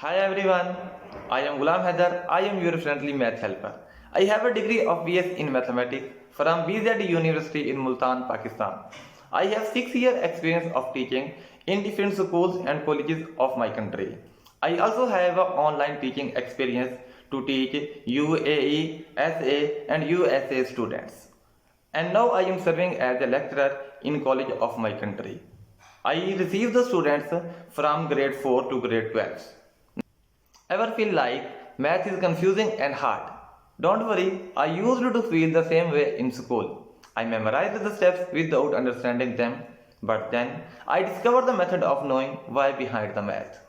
Hi everyone, I am Gulam Haider. I am your friendly math helper. I have a degree of BS in mathematics from BZ University in Multan, Pakistan. I have 6 year experience of teaching in different schools and colleges of my country. I also have an online teaching experience to teach UAE, SA and USA students. And now I am serving as a lecturer in college of my country. I receive the students from grade 4 to grade 12. Ever feel like math is confusing and hard? Don't worry, I used to feel the same way in school. I memorized the steps without understanding them, but then I discovered the method of knowing why behind the math.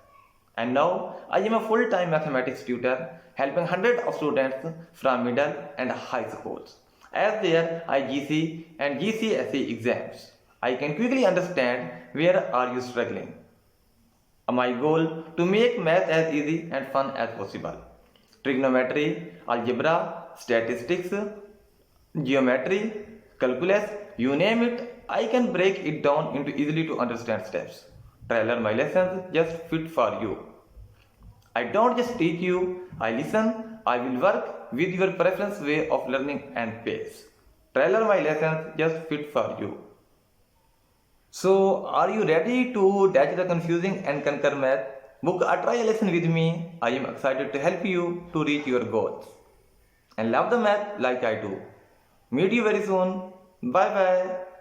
And now I am a full-time mathematics tutor helping hundreds of students from middle and high schools. As their IGC and GCSE exams, I can quickly understand where are you struggling. My goal to make math as easy and fun as possible. Trigonometry, algebra, statistics, geometry, calculus, you name it, I can break it down into easily to understand steps. Tailor my lessons just fit for you. I don't just teach you, I listen, I will work with your preference way of learning and pace. Tailor my lessons just fit for you. So, are you ready to dash the confusing and conquer math? Book a trial lesson with me. I am excited to help you to reach your goals. And love the math like I do. Meet you very soon. Bye bye.